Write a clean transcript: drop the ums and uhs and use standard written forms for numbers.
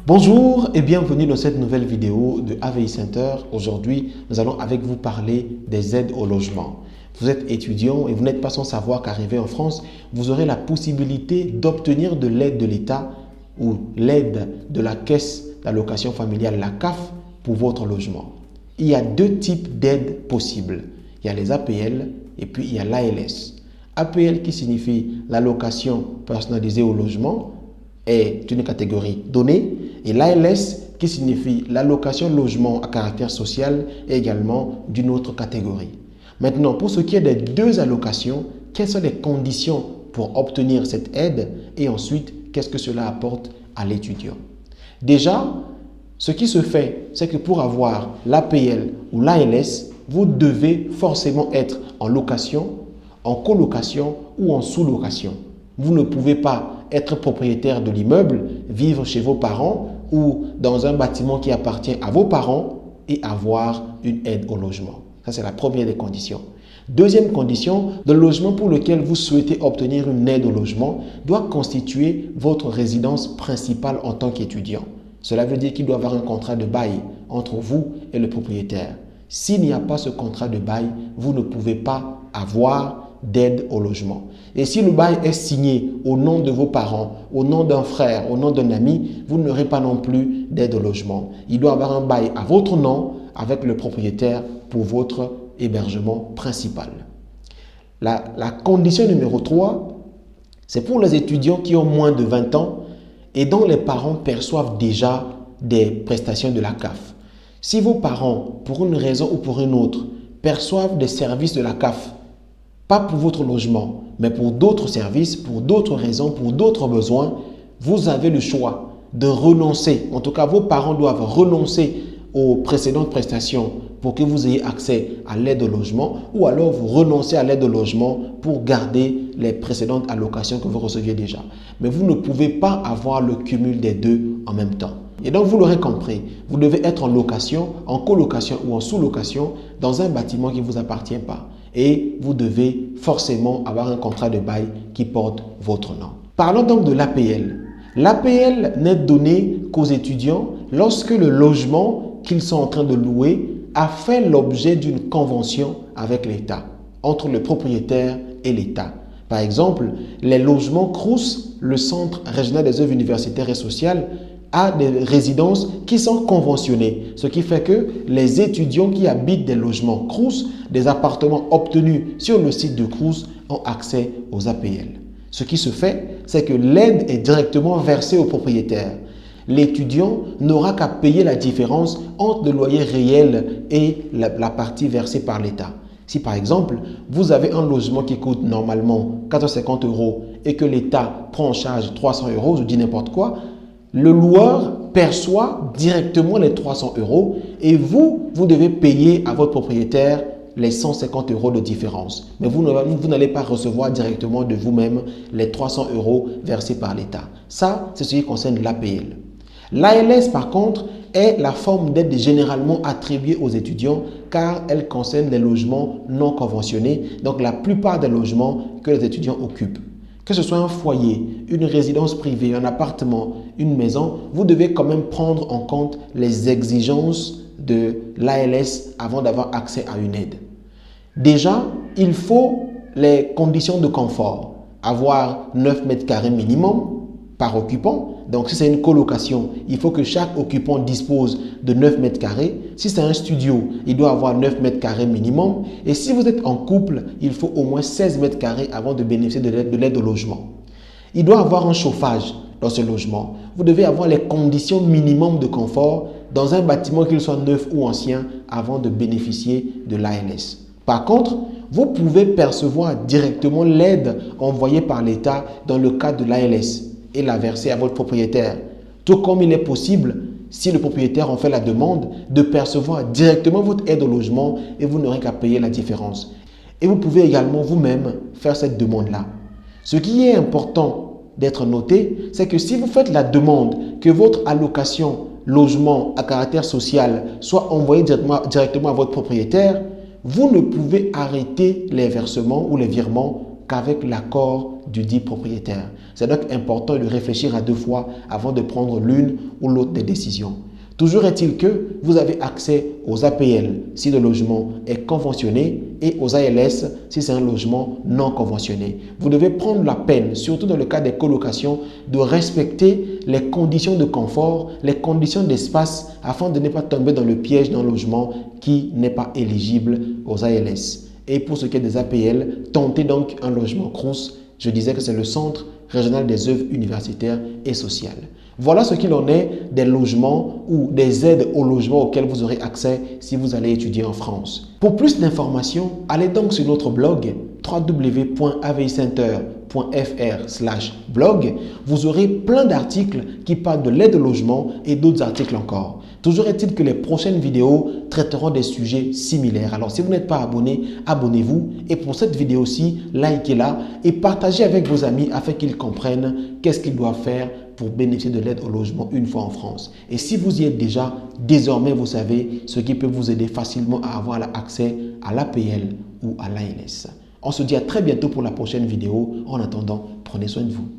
Bonjour et bienvenue dans cette nouvelle vidéo de AVI Center. Aujourd'hui, nous allons avec vous parler des aides au logement. Vous êtes étudiant et vous n'êtes pas sans savoir qu'arrivé en France, vous aurez la possibilité d'obtenir de l'aide de l'État ou l'aide de la caisse d'allocation familiale, la CAF, pour votre logement. Il y a deux types d'aides possibles. Il y a les APL et puis il y a l'ALS. APL qui signifie l'allocation personnalisée au logement est une catégorie donnée et l'ALS qui signifie l'allocation logement à caractère social est également d'une autre catégorie. Maintenant, pour ce qui est des deux allocations, quelles sont les conditions pour obtenir cette aide et ensuite, qu'est-ce que cela apporte à l'étudiant? Déjà, ce qui se fait, c'est que pour avoir l'APL ou l'ALS, vous devez forcément être en location, en colocation ou en sous-location. Vous ne pouvez pas être propriétaire de l'immeuble, vivre chez vos parents ou dans un bâtiment qui appartient à vos parents et avoir une aide au logement. Ça, c'est la première des conditions. Deuxième condition, le logement pour lequel vous souhaitez obtenir une aide au logement doit constituer votre résidence principale en tant qu'étudiant. Cela veut dire qu'il doit y avoir un contrat de bail entre vous et le propriétaire. S'il n'y a pas ce contrat de bail, vous ne pouvez pas avoir d'aide au logement. Et si le bail est signé au nom de vos parents, au nom d'un frère, au nom d'un ami, vous n'aurez pas non plus d'aide au logement. Il doit y avoir un bail à votre nom avec le propriétaire pour votre hébergement principal. La condition numéro 3, c'est pour les étudiants qui ont moins de 20 ans et dont les parents perçoivent déjà des prestations de la CAF. Si vos parents, pour une raison ou pour une autre, perçoivent des services de la CAF, pas pour votre logement, mais pour d'autres services, pour d'autres raisons, pour d'autres besoins, vous avez le choix de renoncer. En tout cas, vos parents doivent renoncer aux précédentes prestations pour que vous ayez accès à l'aide au logement ou alors vous renoncez à l'aide au logement pour garder les précédentes allocations que vous receviez déjà. Mais vous ne pouvez pas avoir le cumul des deux en même temps. Et donc, vous l'aurez compris, vous devez être en location, en colocation ou en sous-location dans un bâtiment qui ne vous appartient pas. Et vous devez forcément avoir un contrat de bail qui porte votre nom. Parlons donc de l'APL. L'APL n'est donnée qu'aux étudiants lorsque le logement qu'ils sont en train de louer a fait l'objet d'une convention avec l'État, entre le propriétaire et l'État. Par exemple, les logements CROUS, le Centre régional des œuvres universitaires et sociales, a des résidences qui sont conventionnées, ce qui fait que les étudiants qui habitent des logements CROUS, des appartements obtenus sur le site de CROUS, ont accès aux APL. Ce qui se fait, c'est que l'aide est directement versée au propriétaire. L'étudiant n'aura qu'à payer la différence entre le loyer réel et la partie versée par l'État. Si par exemple, vous avez un logement qui coûte normalement 450 € et que l'État prend en charge 300 €, je dis n'importe quoi, le loueur perçoit directement les 300 € et vous devez payer à votre propriétaire les 150 € de différence. Mais vous n'allez pas recevoir directement de vous-même les 300 € versés par l'État. Ça, c'est ce qui concerne l'APL. L'ALS, par contre, est la forme d'aide généralement attribuée aux étudiants car elle concerne les logements non conventionnés, donc la plupart des logements que les étudiants occupent. Que ce soit un foyer, une résidence privée, un appartement, une maison, vous devez quand même prendre en compte les exigences de l'ALS avant d'avoir accès à une aide. Déjà, il faut les conditions de confort. Avoir 9 mètres carrés minimum par occupant. Donc, si c'est une colocation, il faut que chaque occupant dispose de 9 mètres carrés. Si c'est un studio, il doit avoir 9 mètres carrés minimum. Et si vous êtes en couple, il faut au moins 16 mètres carrés avant de bénéficier de l'aide au logement. Il doit avoir un chauffage dans ce logement. Vous devez avoir les conditions minimum de confort dans un bâtiment, qu'il soit neuf ou ancien, avant de bénéficier de l'ALS. Par contre, vous pouvez percevoir directement l'aide envoyée par l'État dans le cadre de l'ALS et la verser à votre propriétaire. Tout comme il est possible, si le propriétaire en fait la demande, de percevoir directement votre aide au logement et vous n'aurez qu'à payer la différence. Et vous pouvez également vous-même faire cette demande-là. Ce qui est important d'être noté, c'est que si vous faites la demande que votre allocation logement à caractère social soit envoyée directement à votre propriétaire, vous ne pouvez arrêter les versements ou les virements qu'avec l'accord du dit propriétaire. C'est donc important de réfléchir à deux fois avant de prendre l'une ou l'autre des décisions. Toujours est-il que vous avez accès aux APL si le logement est conventionné et aux ALS si c'est un logement non conventionné. Vous devez prendre la peine, surtout dans le cas des colocations, de respecter les conditions de confort, les conditions d'espace afin de ne pas tomber dans le piège d'un logement qui n'est pas éligible aux ALS. Et pour ce qui est des APL, tentez donc un logement Crous. Je disais que c'est le Centre régional des œuvres universitaires et sociales. Voilà ce qu'il en est des logements ou des aides au logement auxquels vous aurez accès si vous allez étudier en France. Pour plus d'informations, allez donc sur notre blog www.avicenter.fr/blog. Vous aurez plein d'articles qui parlent de l'aide au logement et d'autres articles encore. Toujours est-il que les prochaines vidéos traiteront des sujets similaires. Alors si vous n'êtes pas abonné, abonnez-vous. Et pour cette vidéo-ci, likez-la et partagez avec vos amis afin qu'ils comprennent qu'est-ce qu'ils doivent faire pour bénéficier de l'aide au logement une fois en France. Et si vous y êtes déjà, désormais vous savez ce qui peut vous aider facilement à avoir accès à l'APL ou à l'ALS. On se dit à très bientôt pour la prochaine vidéo. En attendant, prenez soin de vous.